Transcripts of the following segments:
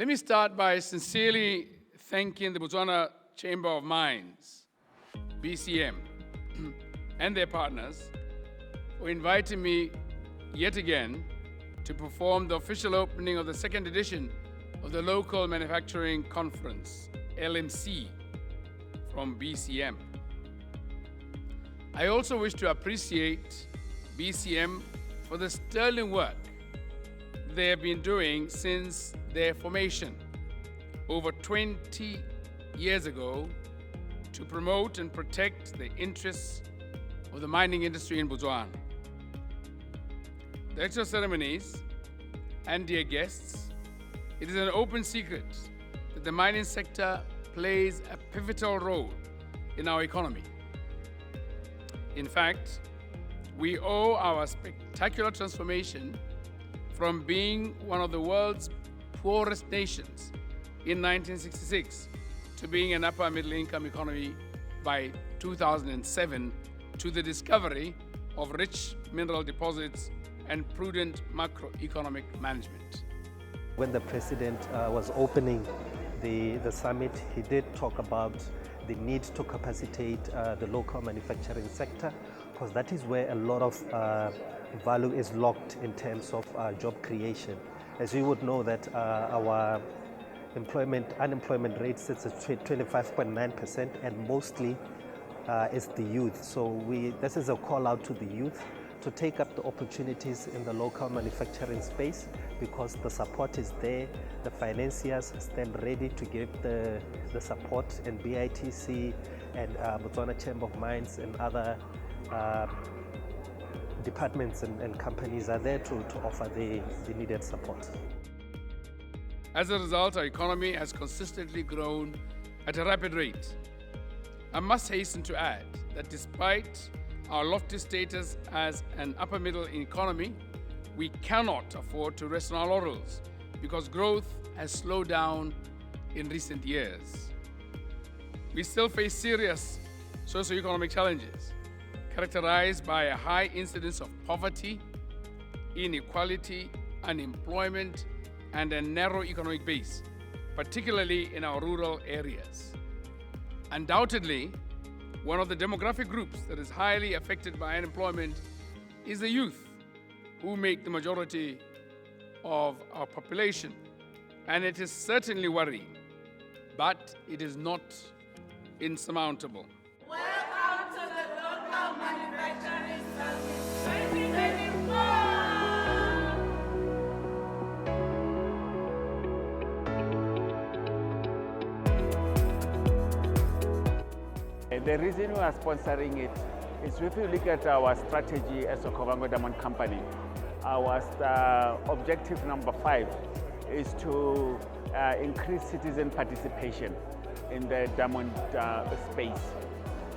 Let me start by sincerely thanking the Botswana Chamber of Mines, BCM, and their partners for inviting me yet again to perform the official opening of the second edition of the Local Manufacturing Conference, LMC, from BCM. I also wish to appreciate BCM for the sterling work they have been doing since their formation over 20 years ago to promote and protect the interests of the mining industry in Botswana. The extra ceremonies and dear guests, it is an open secret that the mining sector plays a pivotal role in our economy. In fact, we owe our spectacular transformation from being one of the world's poorest nations in 1966 to being an upper middle income economy by 2007 to the discovery of rich mineral deposits and prudent macroeconomic management. When the president was opening the summit, he did talk about the need to capacitate the local manufacturing sector, because that is where a lot of value is locked in terms of job creation. As you would know that our unemployment rate sits at 25.9%, and mostly is the youth. So this is a call out to the youth to take up the opportunities in the local manufacturing space, because the support is there. The financiers stand ready to give the support, and BITC and Botswana Chamber of Mines and other departments and companies are there to offer the needed support. As a result, our economy has consistently grown at a rapid rate. I must hasten to add that despite our lofty status as an upper middle economy, we cannot afford to rest on our laurels because growth has slowed down in recent years. We still face serious socioeconomic challenges characterized by a high incidence of poverty, inequality, unemployment, and a narrow economic base, particularly in our rural areas. Undoubtedly, one of the demographic groups that is highly affected by unemployment is the youth, who make the majority of our population. And it is certainly worrying, but it is not insurmountable. Welcome to the Local Manufacturing Summit 2024! The reason we are sponsoring it is if you look at our strategy as a Kovango Diamond Company, our objective number 5 is to increase citizen participation in the diamond space.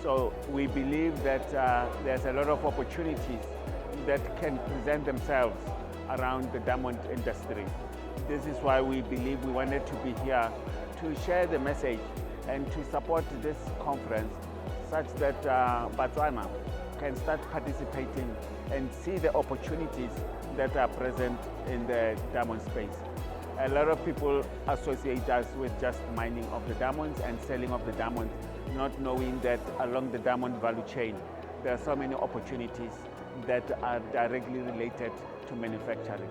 So we believe that there's a lot of opportunities that can present themselves around the diamond industry. This is why we believe we wanted to be here to share the message and to support this conference such that Botswana can start participating and see the opportunities that are present in the diamond space. A lot of people associate us with just mining of the diamonds and selling of the diamonds, not knowing that along the diamond value chain, there are so many opportunities that are directly related to manufacturing.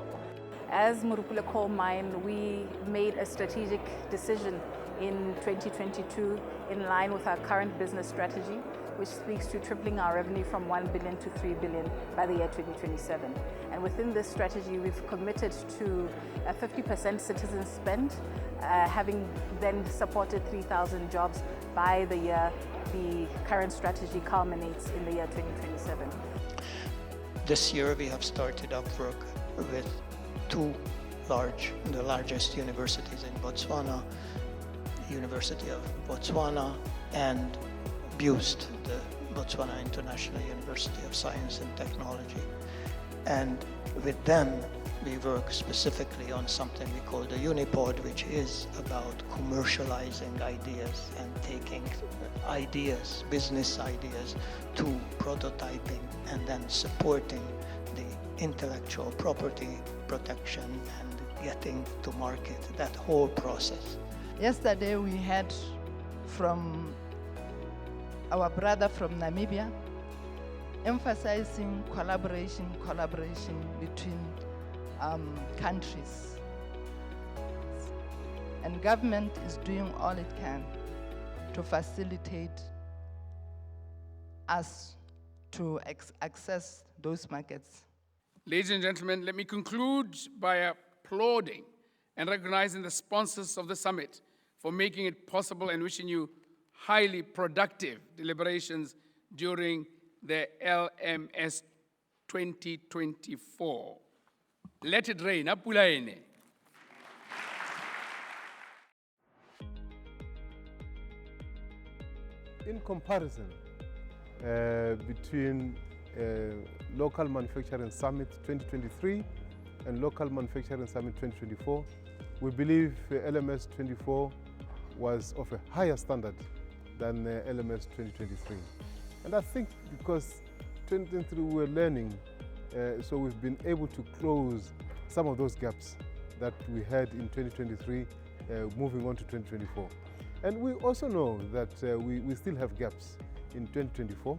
As Morupule Coal Mine, we made a strategic decision in 2022 in line with our current business strategy, which speaks to tripling our revenue from 1 billion to 3 billion by the year 2027. And within this strategy, we've committed to a 50% citizen spend, having then supported 3,000 jobs by the year the current strategy culminates in the year 2027. This year we have started up work with the largest universities in Botswana, University of Botswana and BUST, the Botswana International University of Science and Technology. And with them, we work specifically on something we call the Unipod, which is about commercializing ideas and taking ideas, business ideas, to prototyping and then supporting the intellectual property protection and getting to market, that whole process. Yesterday we heard from our brother from Namibia, emphasizing collaboration between countries. And government is doing all it can to facilitate us to access those markets. Ladies and gentlemen, let me conclude by applauding and recognizing the sponsors of the summit for making it possible and wishing you highly productive deliberations during the LMS 2024. Let it rain, apula ene. In comparison between Local Manufacturing Summit 2023 and Local Manufacturing Summit 2024, we believe LMS24 was of a higher standard than LMS 2023. And I think because 2023 we were learning, so we've been able to close some of those gaps that we had in 2023 moving on to 2024. And we also know that we still have gaps in 2024,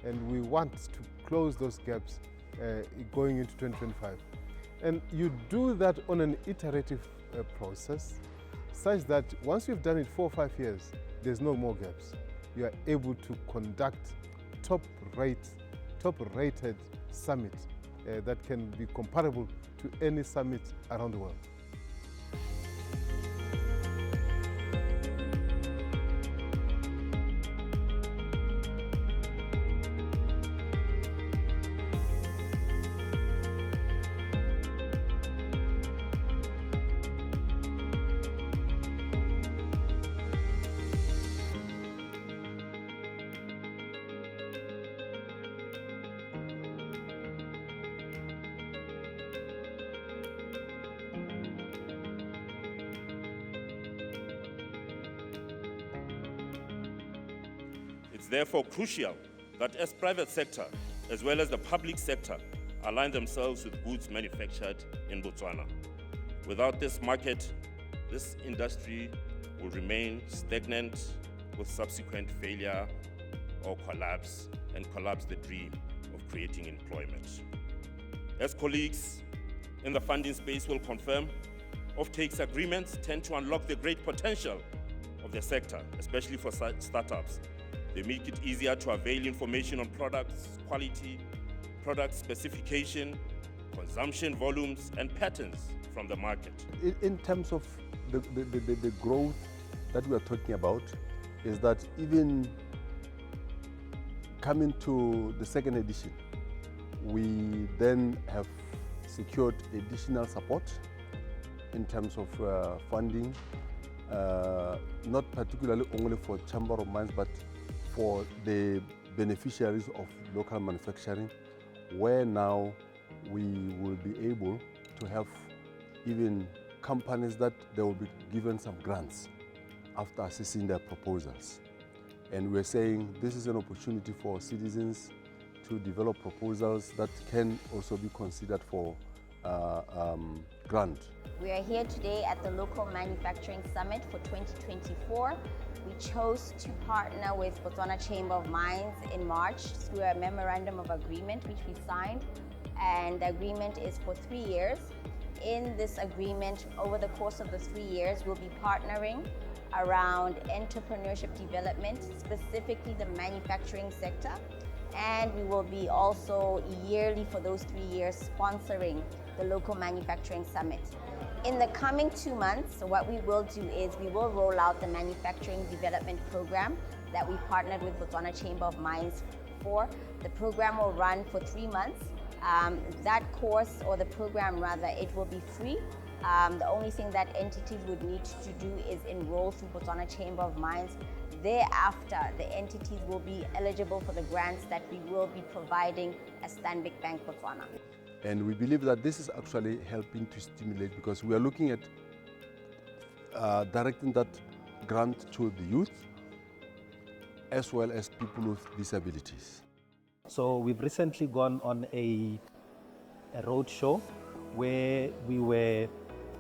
and we want to close those gaps going into 2025. And you do that on an iterative process, such that once you've done it 4 or 5 years, there's no more gaps. You are able to conduct top-rated summit that can be comparable to any summit around the world. It's therefore crucial that as private sector, as well as the public sector, align themselves with goods manufactured in Botswana. Without this market, this industry will remain stagnant with subsequent failure or collapse, and collapse the dream of creating employment. As colleagues in the funding space will confirm, off-takes agreements tend to unlock the great potential of the sector, especially for startups. They make it easier to avail information on products, quality, product specification, consumption volumes, and patterns from the market. In terms of the growth that we are talking about, is that even coming to the second edition, we then have secured additional support in terms of funding, not particularly only for Chamber of Mines, but for the beneficiaries of local manufacturing, where now we will be able to have even companies that they will be given some grants after assessing their proposals. And we're saying this is an opportunity for citizens to develop proposals that can also be considered for grant. We are here today at the Local Manufacturing Summit for 2024. We chose to partner with Botswana Chamber of Mines in March through a memorandum of agreement which we signed, and the agreement is for 3 years. In this agreement, over the course of the 3 years, we'll be partnering around entrepreneurship development, specifically the manufacturing sector, and we will be also yearly for those 3 years sponsoring the Local Manufacturing Summit. In the coming 2 months, what we will do is we will roll out the Manufacturing Development Program that we partnered with Botswana Chamber of Mines for. The program will run for 3 months. That course, or the program rather, it will be free. The only thing that entities would need to do is enroll through Botswana Chamber of Mines. Thereafter, the entities will be eligible for the grants that we will be providing as Stanbic Bank Botswana. And we believe that this is actually helping to stimulate, because we are looking at directing that grant to the youth as well as people with disabilities. So we've recently gone on a road show where we were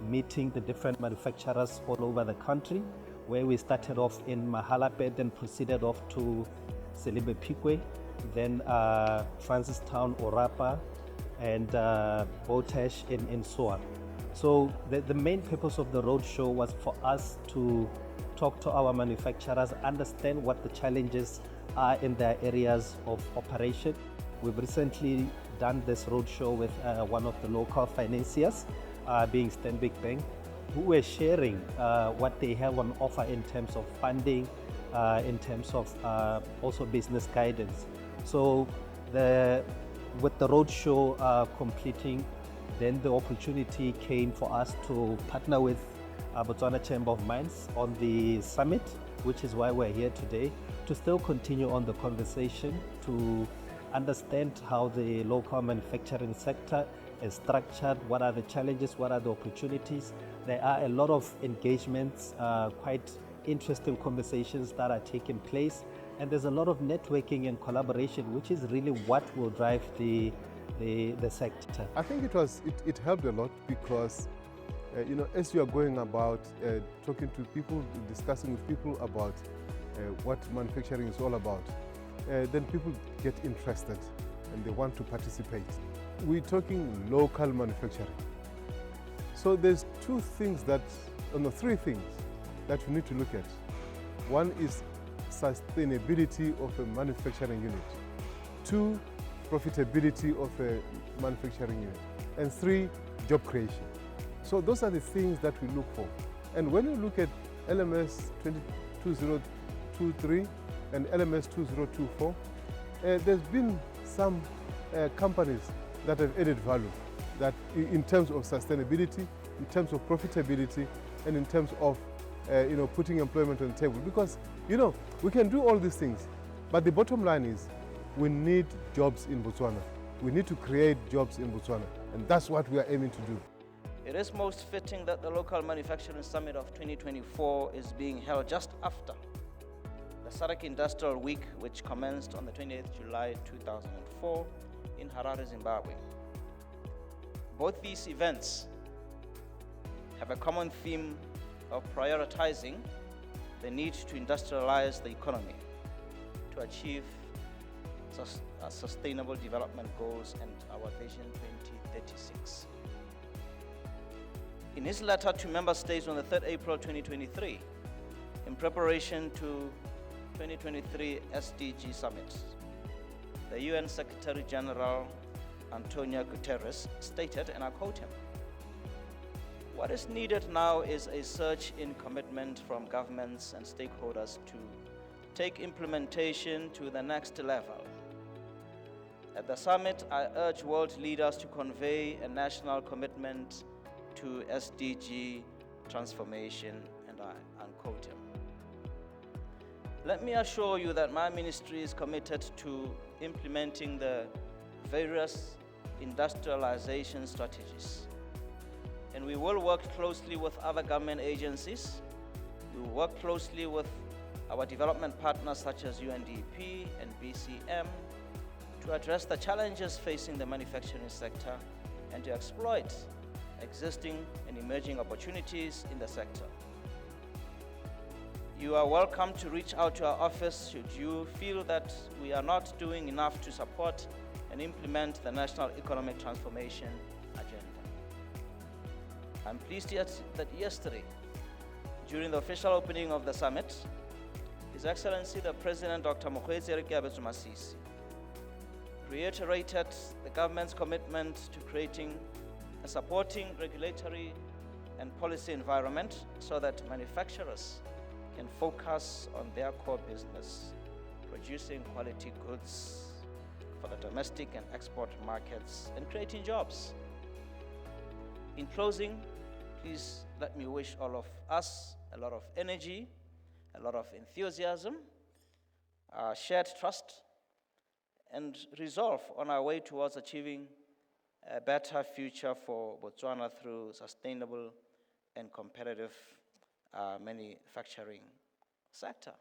meeting the different manufacturers all over the country, where we started off in Mahalapet, then proceeded off to Selibe Pikwe, then Francistown, Orapa, and Botesh in Soa. So the main purpose of the roadshow was for us to talk to our manufacturers, understand what the challenges are in their areas of operation. We've recently done this roadshow with one of the local financiers, being Stanbic Bank, who were sharing what they have on offer in terms of funding, in terms of also business guidance. So with the roadshow completing, then the opportunity came for us to partner with Botswana Chamber of Mines on the summit, which is why we're here today, to still continue on the conversation, to understand how the local manufacturing sector is structured, what are the challenges, what are the opportunities. There are a lot of engagements, quite interesting conversations that are taking place, and there's a lot of networking and collaboration, which is really what will drive the sector. I think it helped a lot because as you are going about talking to people, discussing with people about what manufacturing is all about, then people get interested and they want to participate. We're talking local manufacturing. So there's three things that we need to look at. One is sustainability of a manufacturing unit. Two, profitability of a manufacturing unit. And three, job creation. So those are the things that we look for. And when you look at LMS 2023 and LMS 2024, there's been some companies that have added value, that in terms of sustainability, in terms of profitability, and in terms of putting employment on the table. Because we can do all these things, but the bottom line is we need jobs in Botswana. We need to create jobs in Botswana, and that's what we are aiming to do. It is most fitting that the Local Manufacturing Summit of 2024 is being held just after the SADC Industrial Week, which commenced on the 28th July 2004 in Harare, Zimbabwe. Both these events have a common theme of prioritizing the need to industrialize the economy to achieve sustainable development goals and our Vision 2036. In his letter to member states on the 3rd April 2023, in preparation to 2023 SDG Summit, the UN Secretary General Antonio Guterres stated, and I quote him, "What is needed now is a surge in commitment from governments and stakeholders to take implementation to the next level. At the summit, I urge world leaders to convey a national commitment to SDG transformation," and I unquote him. Let me assure you that my ministry is committed to implementing the various industrialization strategies, and we will work closely with other government agencies. We will work closely with our development partners such as UNDP and BCM to address the challenges facing the manufacturing sector and to exploit existing and emerging opportunities in the sector. You are welcome to reach out to our office should you feel that we are not doing enough to support and implement the National Economic Transformation Agenda. I'm pleased that yesterday, during the official opening of the summit, His Excellency the President Dr. Mokgweetsi Masisi Masisi reiterated the government's commitment to creating a supporting regulatory and policy environment so that manufacturers can focus on their core business, producing quality goods for the domestic and export markets and creating jobs. In closing, please let me wish all of us a lot of energy, a lot of enthusiasm, shared trust, and resolve on our way towards achieving a better future for Botswana through sustainable and competitive manufacturing sector.